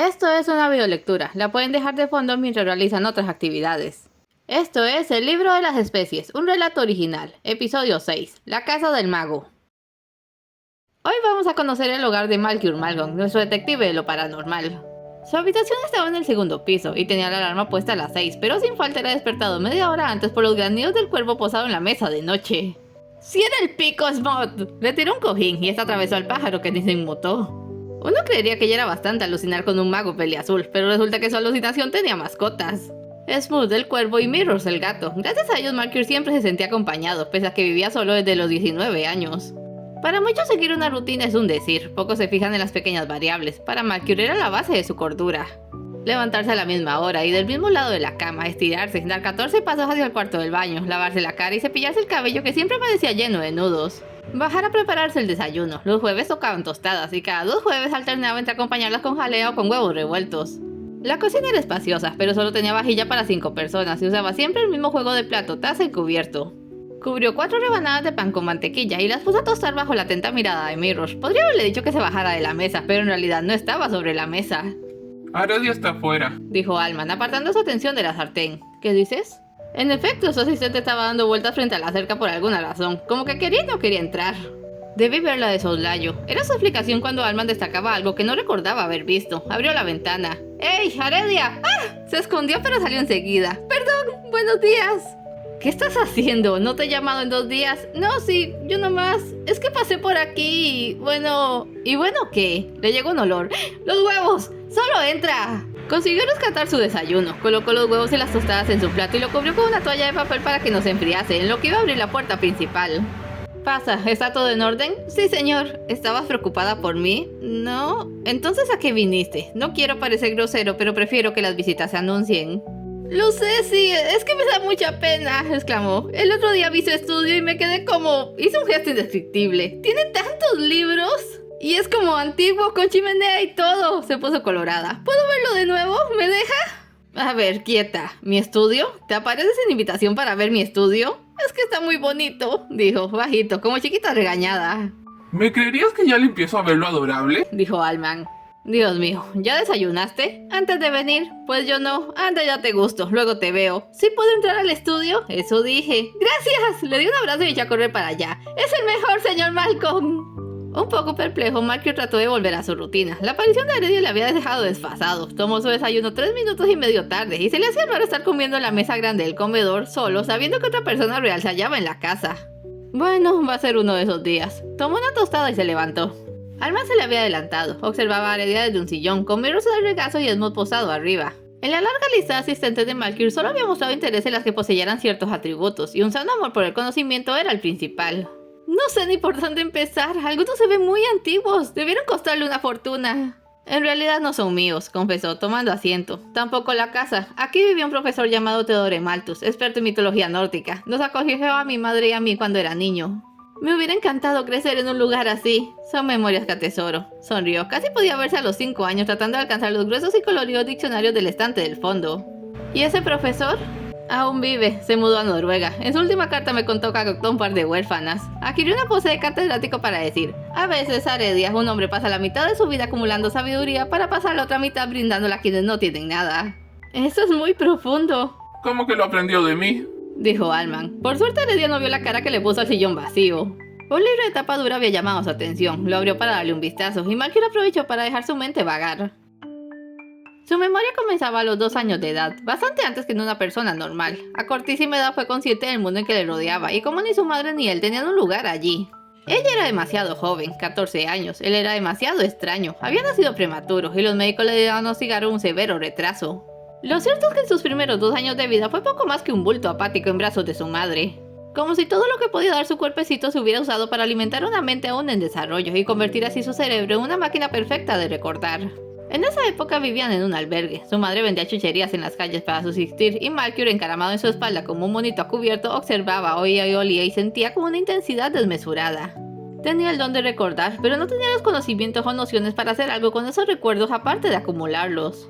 Esto es una videolectura, la pueden dejar de fondo mientras realizan otras actividades. Esto es El libro de las especies, un relato original, episodio 6, La casa del mago. Hoy vamos a conocer el hogar de Malkyr Malgon, nuestro detective de lo paranormal. Su habitación estaba en el segundo piso y tenía la alarma puesta a las 6, pero sin falta era despertado media hora antes por los granidos del cuervo posado en la mesa de noche. ¡Sí era el pico, Smot! Le tiró un cojín y esta atravesó al pájaro que ni se inmutó. Uno creería que ya era bastante alucinar con un mago peliazul, pero resulta que su alucinación tenía mascotas. Smooth el cuervo y Mirrors el gato. Gracias a ellos Malkyr siempre se sentía acompañado, pese a que vivía solo desde los 19 años. Para muchos seguir una rutina es un decir, pocos se fijan en las pequeñas variables. Para Malkyr era la base de su cordura. Levantarse a la misma hora y del mismo lado de la cama, estirarse, dar 14 pasos hacia el cuarto del baño, lavarse la cara y cepillarse el cabello que siempre parecía lleno de nudos. Bajar a prepararse el desayuno. Los jueves tocaban tostadas y cada 2 jueves alternaba entre acompañarlas con jalea o con huevos revueltos. La cocina era espaciosa, pero solo tenía vajilla para 5 personas y usaba siempre el mismo juego de plato, taza y cubierto. Cubrió 4 rebanadas de pan con mantequilla y las puso a tostar bajo la atenta mirada de Mirrors. Podría haberle dicho que se bajara de la mesa, pero en realidad no estaba sobre la mesa. Aredia está afuera, dijo Alman, apartando su atención de la sartén. ¿Qué dices? En efecto, su asistente estaba dando vueltas frente a la cerca por alguna razón, como que quería y no quería entrar. Debí verla de soslayo. Era su explicación cuando Alman destacaba algo que no recordaba haber visto. Abrió la ventana. ¡Ey, Aredia! ¡Ah! Se escondió pero salió enseguida. ¡Perdón! ¡Buenos días! ¿Qué estás haciendo? ¿No te he llamado en 2 días? No, sí, yo nomás. Es que pasé por aquí y... Bueno... ¿Y bueno qué? Le llegó un olor. ¡Los huevos! ¡Solo entra! Consiguió rescatar su desayuno, colocó los huevos y las tostadas en su plato y lo cubrió con una toalla de papel para que no se enfriase, en lo que iba a abrir la puerta principal. ¿Pasa? ¿Está todo en orden? Sí, señor. ¿Estabas preocupada por mí? No. Entonces, ¿a qué viniste? No quiero parecer grosero, pero prefiero que las visitas se anuncien. Lo sé, sí, es que me da mucha pena, exclamó. El otro día vi su estudio y me quedé como... Hice un gesto indescriptible. ¿Tiene tantos libros? Y es como antiguo, con chimenea y todo. Se puso colorada. ¿Puedo verlo de nuevo? ¿Me deja? A ver, quieta. ¿Mi estudio? ¿Te apareces en invitación para ver mi estudio? Es que está muy bonito, dijo, bajito, como chiquita regañada. ¿Me creerías que ya le empiezo a ver lo adorable? Dijo Alman. Dios mío, ¿ya desayunaste? ¿Antes de venir? Pues yo no. Anda, ya te gusto, luego te veo. ¿Sí puedo entrar al estudio? Eso dije. ¡Gracias! Le di un abrazo y eché a correr para allá. ¡Es el mejor, señor Malcolm! Un poco perplejo, Malkyr trató de volver a su rutina. La aparición de Aredia le había dejado desfasado. Tomó su desayuno 3 minutos y medio tarde y se le hacía raro estar comiendo en la mesa grande del comedor solo, sabiendo que otra persona real se hallaba en la casa. Bueno, va a ser uno de esos días. Tomó una tostada y se levantó. Alma se le había adelantado. Observaba a Aredia desde un sillón, con Mirrors en el regazo y Smooth posado arriba. En la larga lista de asistentes de Malkyr solo había mostrado interés en las que poseyeran ciertos atributos, y un sano amor por el conocimiento era el principal. No sé ni por dónde empezar, algunos se ven muy antiguos, debieron costarle una fortuna. En realidad no son míos, confesó, tomando asiento. Tampoco la casa. Aquí vivía un profesor llamado Theodore Malthus, experto en mitología nórdica. Nos acogió a mi madre y a mí cuando era niño. Me hubiera encantado crecer en un lugar así. Son memorias que atesoro. Sonrió, casi podía verse a los 5 años tratando de alcanzar los gruesos y coloridos diccionarios del estante del fondo. ¿Y ese profesor? Aún vive, se mudó a Noruega. En su última carta me contó que adoptó un par de huérfanas. Adquirió una pose de catedrático para decir: a veces, Aredia, un hombre pasa la mitad de su vida acumulando sabiduría para pasar la otra mitad brindándola a quienes no tienen nada. Eso es muy profundo. ¿Cómo que lo aprendió de mí? Dijo Alman. Por suerte Aredia no vio la cara que le puso al sillón vacío. Un libro de tapa dura había llamado su atención. Lo abrió para darle un vistazo y Malkyr aprovechó para dejar su mente vagar. Su memoria comenzaba a los 2 años de edad, bastante antes que en una persona normal. A cortísima edad fue consciente del mundo en que le rodeaba y como ni su madre ni él tenían un lugar allí. Ella era demasiado joven, 14 años, él era demasiado extraño, había nacido prematuro y los médicos le diagnosticaron un severo retraso. Lo cierto es que en sus primeros 2 años de vida fue poco más que un bulto apático en brazos de su madre. Como si todo lo que podía dar su cuerpecito se hubiera usado para alimentar una mente aún en desarrollo y convertir así su cerebro en una máquina perfecta de recordar. En esa época vivían en un albergue. Su madre vendía chucherías en las calles para subsistir y Malkyr, encaramado en su espalda como un monito a cubierto, observaba, oía y olía y sentía con una intensidad desmesurada. Tenía el don de recordar, pero no tenía los conocimientos o nociones para hacer algo con esos recuerdos aparte de acumularlos.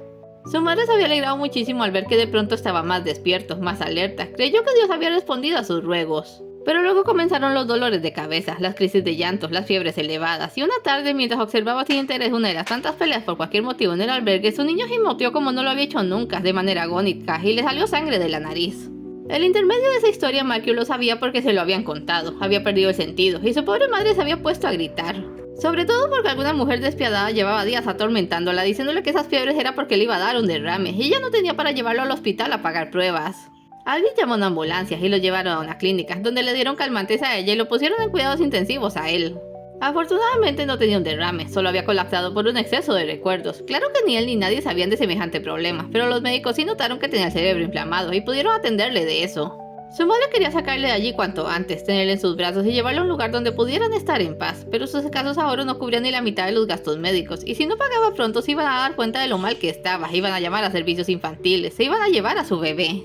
Su madre se había alegrado muchísimo al ver que de pronto estaba más despierto, más alerta. Creyó que Dios había respondido a sus ruegos. Pero luego comenzaron los dolores de cabeza, las crisis de llanto, las fiebres elevadas, y una tarde, mientras observaba sin interés una de las tantas peleas por cualquier motivo en el albergue, su niño gimoteó como no lo había hecho nunca, de manera agónica, y le salió sangre de la nariz. El intermedio de esa historia Matthew lo sabía porque se lo habían contado, había perdido el sentido, y su pobre madre se había puesto a gritar. Sobre todo porque alguna mujer despiadada llevaba días atormentándola, diciéndole que esas fiebres era porque le iba a dar un derrame, y ella no tenía para llevarlo al hospital a pagar pruebas. Alguien llamó a una ambulancia y lo llevaron a una clínica, donde le dieron calmantes a ella y lo pusieron en cuidados intensivos a él. Afortunadamente no tenía un derrame, solo había colapsado por un exceso de recuerdos. Claro que ni él ni nadie sabían de semejante problema, pero los médicos sí notaron que tenía el cerebro inflamado y pudieron atenderle de eso. Su madre quería sacarle de allí cuanto antes, tenerle en sus brazos y llevarlo a un lugar donde pudieran estar en paz, pero sus escasos ahorros no cubrían ni la mitad de los gastos médicos, y si no pagaba pronto se iban a dar cuenta de lo mal que estaba, iban a llamar a servicios infantiles, se iban a llevar a su bebé.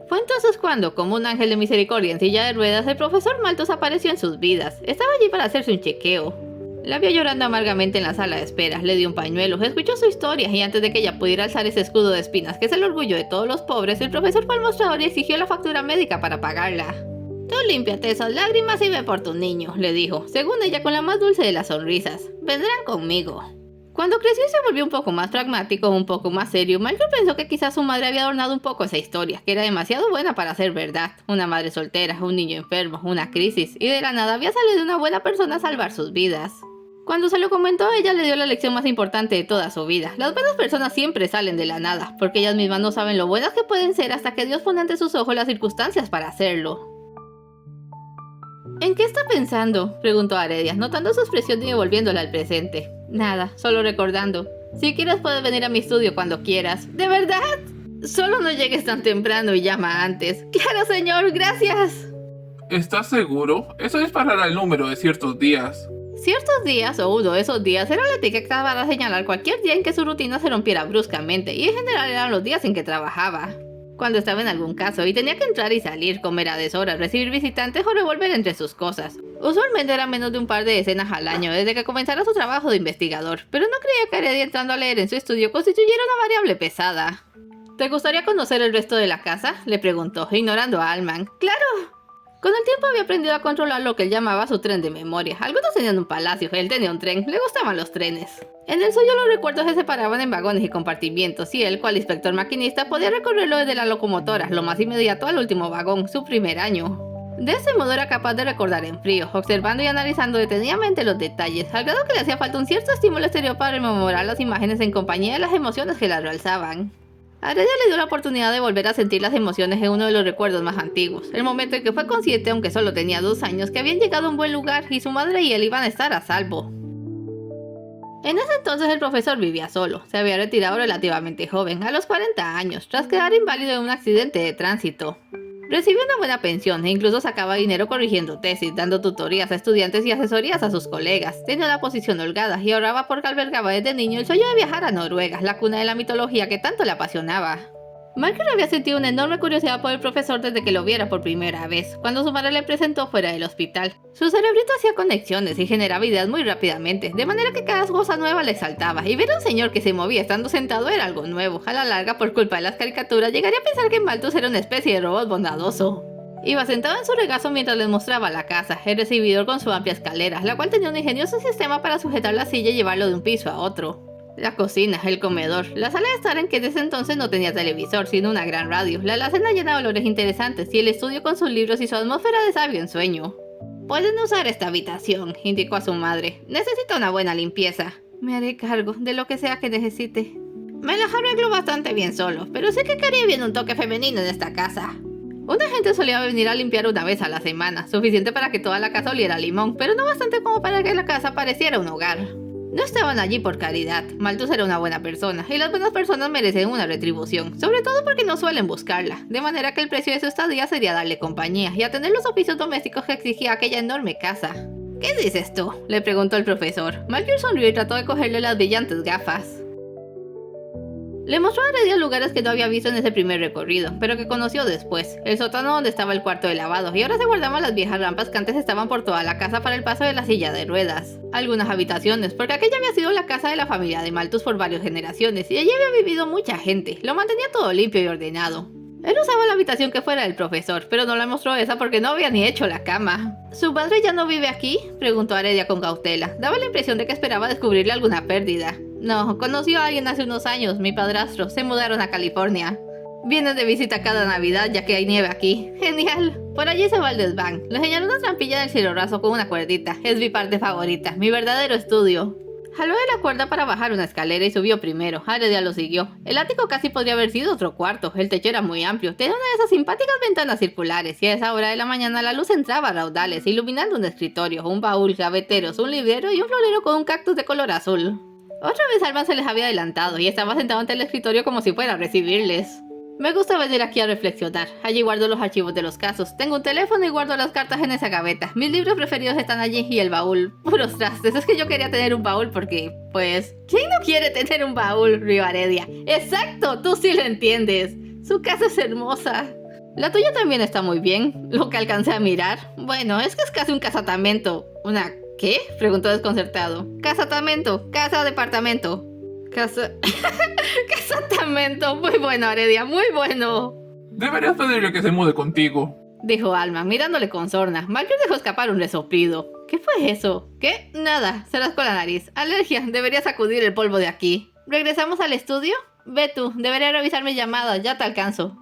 Fue entonces cuando, como un ángel de misericordia en silla de ruedas, el profesor Malthus apareció en sus vidas. Estaba allí para hacerse un chequeo. La vio llorando amargamente en la sala de espera, le dio un pañuelo, escuchó su historia y antes de que ella pudiera alzar ese escudo de espinas que es el orgullo de todos los pobres, el profesor fue al mostrador y exigió la factura médica para pagarla. Tú límpiate esas lágrimas y ve por tu niño, le dijo, según ella con la más dulce de las sonrisas. Vendrán conmigo. Cuando creció y se volvió un poco más pragmático, un poco más serio, Michael pensó que quizás su madre había adornado un poco esa historia, que era demasiado buena para ser verdad. Una madre soltera, un niño enfermo, una crisis, y de la nada había salido una buena persona a salvar sus vidas. Cuando se lo comentó, ella le dio la lección más importante de toda su vida. Las buenas personas siempre salen de la nada, porque ellas mismas no saben lo buenas que pueden ser hasta que Dios pone ante sus ojos las circunstancias para hacerlo. ¿En qué está pensando?, preguntó Aredia, notando su expresión y devolviéndola al presente. Nada, solo recordando. Si quieres puedes venir a mi estudio cuando quieras. ¿De verdad? Solo no llegues tan temprano y llama antes. Claro, señor, gracias. ¿Estás seguro? Eso disparará el número de ciertos días. Ciertos días, o uno de esos días, era la etiqueta para señalar cualquier día en que su rutina se rompiera bruscamente, y en general eran los días en que trabajaba. Cuando estaba en algún caso y tenía que entrar y salir, comer a deshoras, recibir visitantes o revolver entre sus cosas. Usualmente era menos de un par de decenas al año desde que comenzara su trabajo de investigador, pero no creía que Aredia entrando a leer en su estudio constituyera una variable pesada. ¿Te gustaría conocer el resto de la casa?, le preguntó, ignorando a Allman. ¡Claro! Con el tiempo había aprendido a controlar lo que él llamaba su tren de memoria. Algunos tenían un palacio, él tenía un tren, le gustaban los trenes. En el suyo los recuerdos se separaban en vagones y compartimientos, y él, cual inspector maquinista, podía recorrerlo desde la locomotora, lo más inmediato al último vagón, su primer año. De ese modo era capaz de recordar en frío, observando y analizando detenidamente los detalles, al grado que le hacía falta un cierto estímulo exterior para rememorar las imágenes en compañía de las emociones que la realzaban. Aredia le dio la oportunidad de volver a sentir las emociones en uno de los recuerdos más antiguos, el momento en que fue consciente, aunque solo tenía 2 años, que habían llegado a un buen lugar y su madre y él iban a estar a salvo. En ese entonces el profesor vivía solo, se había retirado relativamente joven, a los 40 años, tras quedar inválido en un accidente de tránsito. Recibió una buena pensión e incluso sacaba dinero corrigiendo tesis, dando tutorías a estudiantes y asesorías a sus colegas. Tenía una posición holgada y ahorraba porque albergaba desde niño el sueño de viajar a Noruega, la cuna de la mitología que tanto le apasionaba. Michael había sentido una enorme curiosidad por el profesor desde que lo viera por primera vez, cuando su madre le presentó fuera del hospital. Su cerebrito hacía conexiones y generaba ideas muy rápidamente, de manera que cada cosa nueva le exaltaba, y ver a un señor que se movía estando sentado era algo nuevo. A la larga, por culpa de las caricaturas, llegaría a pensar que Malthus era una especie de robot bondadoso. Iba sentado en su regazo mientras les mostraba la casa, el recibidor con su amplia escalera, la cual tenía un ingenioso sistema para sujetar la silla y llevarlo de un piso a otro. La cocina, el comedor, la sala de estar en que desde entonces no tenía televisor, sino una gran radio, la alacena llena de olores interesantes y el estudio con sus libros y su atmósfera de sabio ensueño. Pueden usar esta habitación, indicó a su madre. Necesita una buena limpieza. Me haré cargo de lo que sea que necesite. Me las arreglo bastante bien solo, pero sé que quería bien un toque femenino en esta casa. Una gente solía venir a limpiar una vez a la semana, suficiente para que toda la casa oliera a limón, pero no bastante como para que la casa pareciera un hogar. No estaban allí por caridad. Malthus era una buena persona, y las buenas personas merecen una retribución, sobre todo porque no suelen buscarla, de manera que el precio de su estadía sería darle compañía y atender los oficios domésticos que exigía aquella enorme casa. ¿Qué dices tú?, le preguntó el profesor. Michael sonrió y trató de cogerle las brillantes gafas. Le mostró a Aredia lugares que no había visto en ese primer recorrido, pero que conoció después. El sótano donde estaba el cuarto de lavado, y ahora se guardaban las viejas rampas que antes estaban por toda la casa para el paso de la silla de ruedas. Algunas habitaciones, porque aquella había sido la casa de la familia de Malthus por varias generaciones, y allí había vivido mucha gente. Lo mantenía todo limpio y ordenado. Él usaba la habitación que fuera del profesor, pero no le mostró esa porque no había ni hecho la cama. ¿Su padre ya no vive aquí?, preguntó Heredia con cautela. Daba la impresión de que esperaba descubrirle alguna pérdida. No, conoció a alguien hace unos años, mi padrastro. Se mudaron a California. Vienen de visita cada Navidad ya que hay nieve aquí. Genial. Por allí se va el desván. Le señaló una trampilla del cielo raso con una cuerdita. Es mi parte favorita, mi verdadero estudio. Jaló de la cuerda para bajar una escalera y subió primero. Heredia lo siguió. El ático casi podría haber sido otro cuarto. El techo era muy amplio. Tenía una de esas simpáticas ventanas circulares y a esa hora de la mañana la luz entraba a raudales, iluminando un escritorio, un baúl, gaveteros, un librero y un florero con un cactus de color azul. Otra vez Alban se les había adelantado y estaba sentado ante el escritorio como si fuera a recibirles. Me gusta venir aquí a reflexionar. Allí guardo los archivos de los casos. Tengo un teléfono y guardo las cartas en esa gaveta. Mis libros preferidos están allí y el baúl. Puros trastes. Es que yo quería tener un baúl porque, pues... ¿quién no quiere tener un baúl, rió Heredia? ¡Exacto! Tú sí lo entiendes. Su casa es hermosa. La tuya también está muy bien. Lo que alcancé a mirar. Bueno, es que es casi un casatamento. ¿Una qué?, preguntó desconcertado. Casatamento. Casa-departamento. Casa... Casatamento. Muy bueno, Heredia, muy bueno. Deberías pedirle que se mude contigo, dijo Alma, mirándole con sorna. Marjorie dejó escapar un resoplido. ¿Qué fue eso? ¿Qué? Nada. Se rascó la nariz. Alergia. Debería sacudir el polvo de aquí. ¿Regresamos al estudio? Ve tú. Debería revisar mis llamadas. Ya te alcanzo.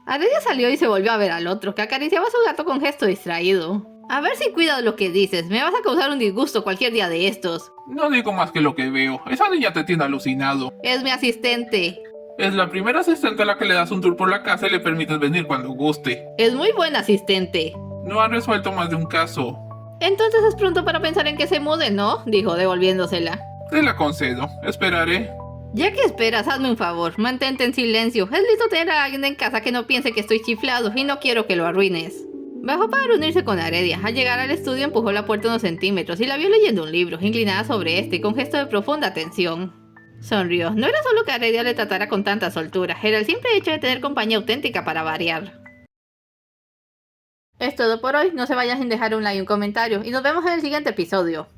Heredia salió y se volvió a ver al otro, que acariciaba a su gato con gesto distraído. A ver si cuidas lo que dices. Me vas a causar un disgusto cualquier día de estos. No digo más que lo que veo. Esa niña te tiene alucinado. Es mi asistente. Es la primera asistente a la que le das un tour por la casa y le permites venir cuando guste. Es muy buen asistente. No ha resuelto más de un caso. Entonces es pronto para pensar en que se mude, ¿no?, dijo devolviéndosela. Te la concedo. Esperaré. Ya que esperas, hazme un favor. Mantente en silencio. Es listo tener a alguien en casa que no piense que estoy chiflado y no quiero que lo arruines. Bajó para reunirse con Heredia. Al llegar al estudio empujó la puerta unos centímetros y la vio leyendo un libro, inclinada sobre este y con gesto de profunda atención. Sonrió. No era solo que Heredia le tratara con tanta soltura, era el simple hecho de tener compañía auténtica para variar. Es todo por hoy. No se vayan sin dejar un like y un comentario y nos vemos en el siguiente episodio.